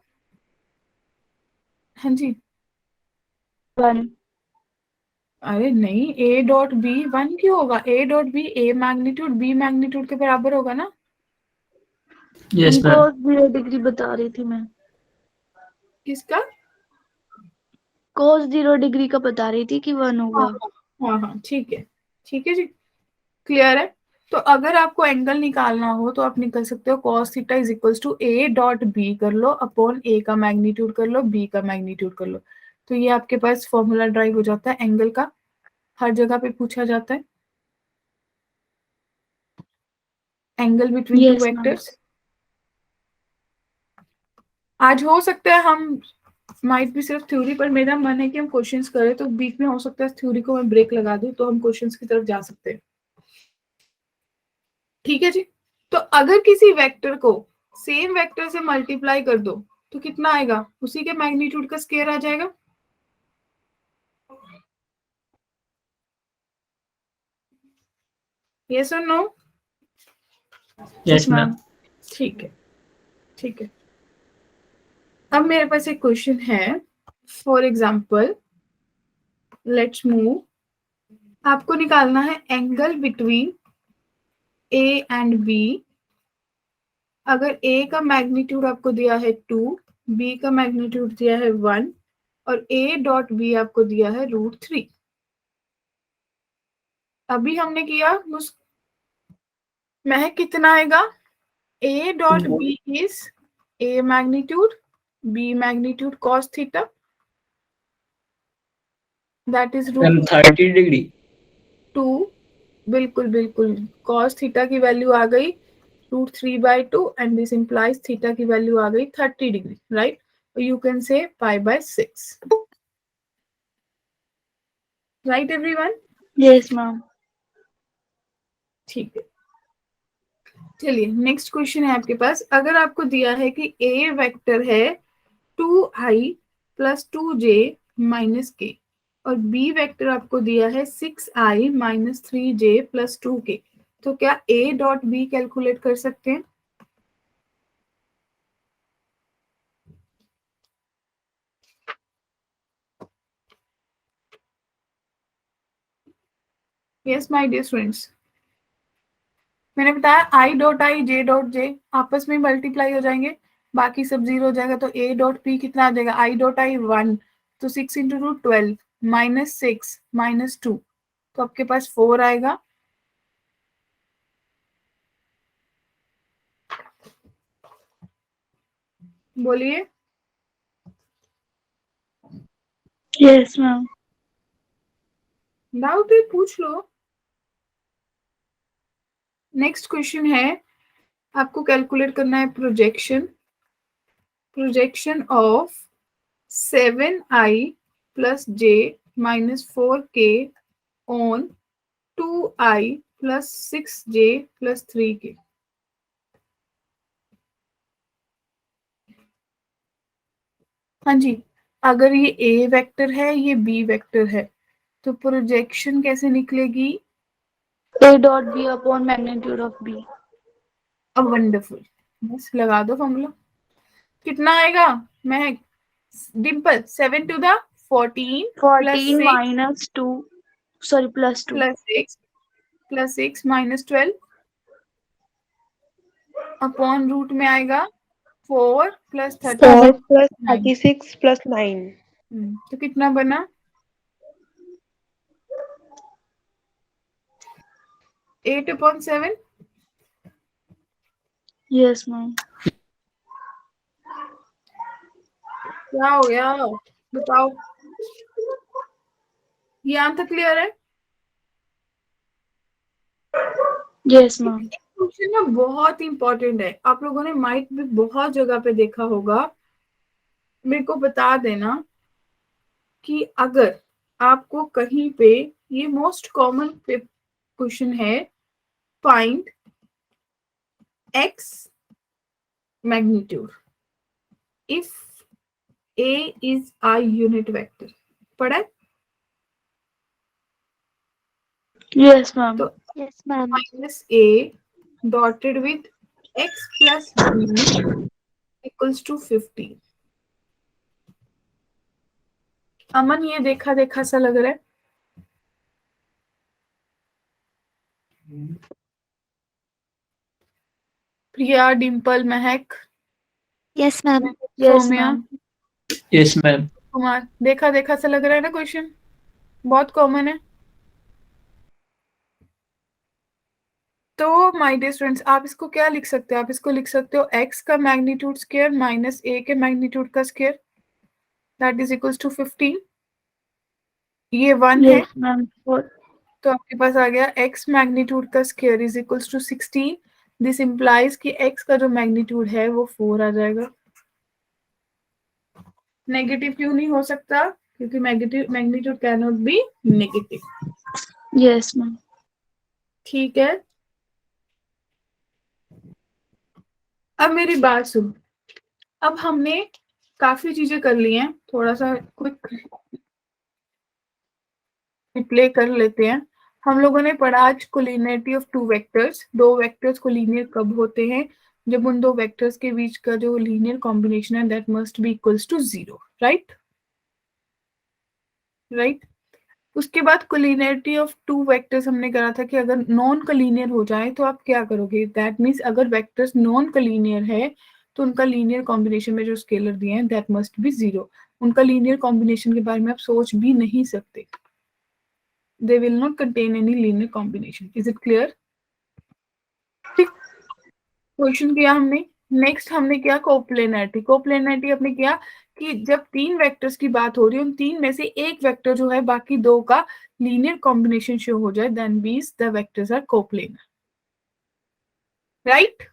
हाँ जी। 1। अरे नहीं, a डॉट बी 1 क्यों होगा? a dot B a magnitude b magnitude के बराबर होगा ना। Yes, उनको ma'am. 0 डिग्री बता रही थी मैं। किसका? कोस 0 डिग्री का बता रही थी कि 1 हाँ होगा। हाँ हाँ, ठीक है, ठीक है जी, क्लियर है। तो अगर आपको एंगल निकालना हो तो आप निकल सकते हो cos theta is equals to a dot B कर लो अपॉन a का मैग्नीट्यूड कर लो, b का मैग्नीट्यूड कर लो। तो ये आपके पास फॉर्मूला ड्राइव हो जाता है एंगल का, हर जगह पे पूछा जाता है angle between two yes ma'am. Vectors. आज हो सकता है हम माइट भी सिर्फ थ्योरी, पर मेरा मन है कि हम क्वेश्चंस करें, तो बीच में हो सकता है थ्योरी को मैं ब्रेक लगा दूं तो हम क्वेश्चंस की तरफ जा सकते हैं। ठीक है जी। तो अगर किसी वेक्टर को सेम वेक्टर से मल्टीप्लाई कर दो तो कितना आएगा, उसी के मैग्नीट्यूड का स्केयर आ जाएगा। यस और नो? Yes, ma'am. ठीक है, ठीक है। अब मेरे पास एक क्वेश्चन है, फॉर एग्जाम्पल लेट्स मूव, आपको निकालना है angle between A and B. अगर ए का मैग्नीट्यूड आपको दिया है 2, बी का मैग्नीट्यूड दिया है 1 और ए डॉट बी आपको दिया है √3। अभी हमने किया महक कितना आएगा, A dot B is A magnitude B magnitude cos theta, that is Ma'am, 30 degree. √2। बिल्कुल बिल्कुल, cos थीटा की वैल्यू आ गई √3/2 एंड दिस इंप्लाइज थीटा की वैल्यू आ गई 30 degree, right? You can say π/6, right everyone? Yes ma'am. ठीक है, चलिए नेक्स्ट क्वेश्चन है आपके पास। अगर आपको दिया है कि ए वेक्टर है 2i + 2j - k और बी वेक्टर आपको दिया है 6i - 3j + 2k, तो क्या ए डॉट बी कैलकुलेट कर सकते हैं? यस माय डियर स्टूडेंट्स, मैंने बताया i dot I j dot j आपस में मल्टीप्लाई हो जाएंगे, बाकी सब 0 हो जाएगा, तो a डॉट p कितना आ जाएगा, i डॉट आई 1, तो 6 × 2 12 -6 -2, तो आपके पास 4 आएगा। बोलिए। Yes ma'am. डाउट है पूछ लो। नेक्स्ट क्वेश्चन है, आपको कैलकुलेट करना है projection of 7i + j - 4k on 2i + 6j + 3k। हाँ जी, अगर ये ए वेक्टर है, ये बी वेक्टर है, तो प्रोजेक्शन कैसे निकलेगी? A dot B upon magnitude of B. अब वंडरफुल, बस लगा दो फॉर्मूला। कितना आएगा महक? डिम्पल 7 × 14 14 + 6 -2 सॉरी +2 + 6 - 12 अपॉन रूट में आएगा 4 + 4 36 + 9। 36 + 9। तो कितना बना? 8/7। Yes ma'am. क्या हो गया बताओ, ये आंसर क्लियर है? Yes ma'am. क्वेश्चन ना बहुत इंपॉर्टेंट है, आप लोगों ने माइक भी बहुत जगह पे देखा होगा। मेरे को बता देना कि अगर आपको कहीं पे, ये मोस्ट कॉमन क्वेश्चन है, find x magnitude if a is a unit vector, पढ़ा है? Yes ma'am. तो yes ma'am. -a dotted with x + b = 15। Aman ये देखा देखा सा लग रहा है। Priya, Dimple, Mahak, yes ma'am. Saumya, Yes, ma'am. Kumar, देखा देखा सा लग रहा है ना क्वेश्चन, बहुत कॉमन है। तो माय डियर स्टूडेंट्स, आप इसको क्या लिख सकते हो? आप इसको लिख सकते हो x का मैग्नीट्यूड स्क्वायर - a के मैग्नीट्यूड का square, that is equals to 15। ये 1 है, यस मैम। तो आपके पास आ गया x मैग्नीट्यूड का square is equals to 16। This implies कि x का जो मैग्नीट्यूड है वो 4 आ जाएगा। नेगेटिव क्यों नहीं हो सकता? क्योंकि magnitude can not be negative. Yes ma'am. ठीक है, अब मेरी बात सुन, अब हमने काफी चीजें कर ली हैं, थोड़ा सा क्विक रिप्ले कर लेते हैं। हम लोगों ने पढ़ा आज कोलिनियरिटी ऑफ टू वेक्टर्स। दो वेक्टर्स कोलिनियर कब होते हैं? जब उन दो वेक्टर्स के बीच का जो लीनियर कॉम्बिनेशन है that must be equals to 0, right. उसके बाद कोलिनियरिटी ऑफ टू वेक्टर्स हमने करा था कि अगर नॉन कोलिनियर हो जाए तो आप क्या करोगे? दैट मीन्स अगर वेक्टर्स नॉन कोलिनियर है तो उनका लीनियर कॉम्बिनेशन में जो स्केलर दिए हैं दैट मस्ट बी 0। उनका लीनियर कॉम्बिनेशन के बारे में आप सोच भी नहीं सकते। They will not contain any linear combination. Is it clear? ठीक, क्वेश्चन किया हमने। नेक्स्ट हमने किया कोप्लेनरिटी। कोप्लेनरिटी हमने किया कि जब तीन वेक्टर्स की बात हो रही है, उन तीन में से एक वेक्टर जो है बाकी दो का लीनियर कॉम्बिनेशन शो हो जाए, then means the vectors are coplanar, right.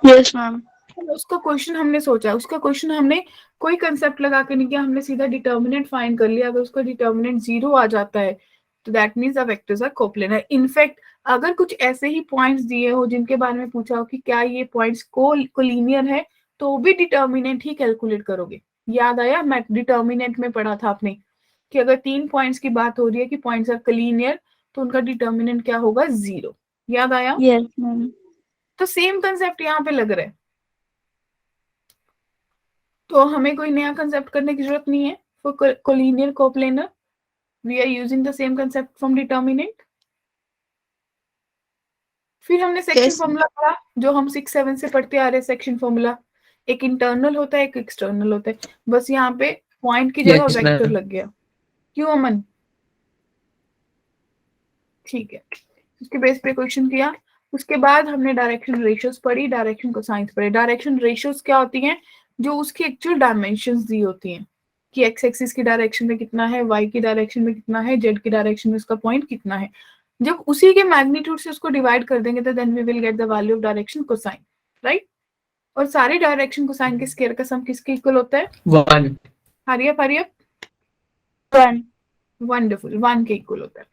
Yes ma'am. उसका क्वेश्चन हमने सोचा, उसका क्वेश्चन हमने कोई कंसेप्ट लगा के नहीं किया, हमने सीधा डिटर्मिनेंट फाइंड कर लिया। अगर उसका डिटर्मिनेंट 0 आ जाता है तो that means the vectors are coplanar. In fact अगर कुछ ऐसे ही पॉइंट्स दिए हो जिनके बारे में पूछा हो कि क्या ये पॉइंट्स कोलिनियर है, तो भी डिटर्मिनेंट ही कैलकुलेट करोगे। याद आया? मैं डिटर्मिनेंट में पढ़ा था आपने कि अगर 3 पॉइंट्स की बात हो रही है कि पॉइंट्स आर कोलिनियर तो उनका डिटर्मिनेंट क्या होगा? 0। याद आया? Yes ma'am. तो सेम कंसेप्ट यहाँ पे लग रहा है, तो हमें कोई नया कंसेप्ट करने की जरूरत नहीं है for collinear coplanar. We are using the same concept from determinant. फिर हमने सेक्शन Yes. फॉर्मूला पढ़ा जो हम 6-7 से पढ़ते आ रहे हैं। सेक्शन फॉर्मूला एक इंटरनल होता है, एक एक्सटर्नल होता है। बस यहाँ पे पॉइंट की जगह Yes, वेक्टर ma'am. लग गया। क्यों अमन? ठीक है, उसके बेस पे क्वेश्चन किया। उसके बाद हमने डायरेक्शन रेशियोज पढ़ी, डायरेक्शन कोसाइंस पढ़े। डायरेक्शन रेशियोज क्या होती हैं? जो उसकी एक्चुअल डायमेंशंस दी होती हैं कि एक्स एक्सिस की डायरेक्शन में कितना है, वाई की डायरेक्शन में कितना है, जेड की डायरेक्शन में उसका पॉइंट कितना है। जब उसी के मैग्नीट्यूड से उसको डिवाइड कर देंगे तो then we will get the value of direction cosine, right. और सारे डायरेक्शन कोसाइन के स्क्वायर का सम किसके इक्वल होता है? 1. हरियप 1. वंडरफुल, 1 के इक्वल होता है।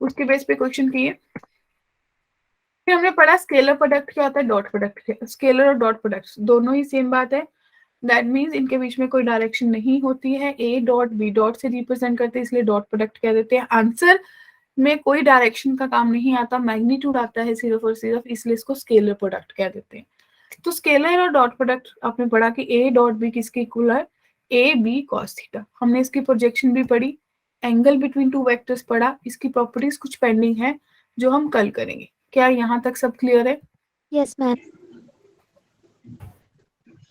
उसके बेस पे क्वेश्चन किए। फिर हमने पढ़ा स्केलर प्रोडक्ट क्या होता है, डॉट प्रोडक्ट। स्केलर और डॉट प्रोडक्ट दोनों ही सेम बात है। दैट मीन्स इनके बीच में कोई डायरेक्शन नहीं होती है। ए डॉट बी डॉट से रिप्रेजेंट करते हैं, इसलिए डॉट प्रोडक्ट कह देते हैं। आंसर में कोई डायरेक्शन का काम नहीं आता, मैग्नीट्यूड आता है सिर्फ और सिर्फ, इसलिए इसको स्केलर प्रोडक्ट कह देते हैं। तो स्केलर और डॉट प्रोडक्ट आपने पढ़ा कि ए डॉट बी किसके इक्वल है? A B cos theta. हमने इसकी प्रोजेक्शन भी पढ़ी, एंगल बिटवीन टू वेक्टर्स पढ़ा। इसकी प्रॉपर्टीज कुछ पेंडिंग है जो हम कल करेंगे। क्या यहाँ तक सब क्लियर है? Yes, ma'am.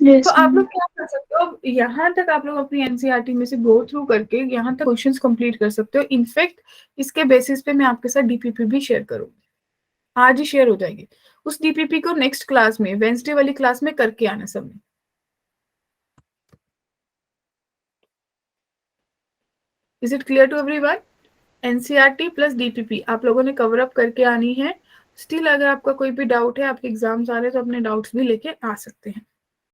Yes, तो आप लोग ma'am. क्या कर सकते हो, यहाँ तक आप लोग अपनी एनसीईआरटी में से गो थ्रू करके यहाँ तक क्वेश्चंस कंप्लीट कर सकते हो। इनफैक्ट इसके बेसिस पे मैं आपके साथ डीपीपी भी शेयर करूंगी, आज ही शेयर हो जाएगी। उस डीपीपी को नेक्स्ट क्लास में, वेंसडे वाली क्लास में करके आना सबने। Is it clear to everyone? NCERT plus DPP आप लोगों ने कवर अप करके आनी है। स्टिल अगर आपका कोई भी डाउट है, आपके एग्जाम्स आ रहे हैं तो अपने डाउट्स भी लेके आ सकते हैं।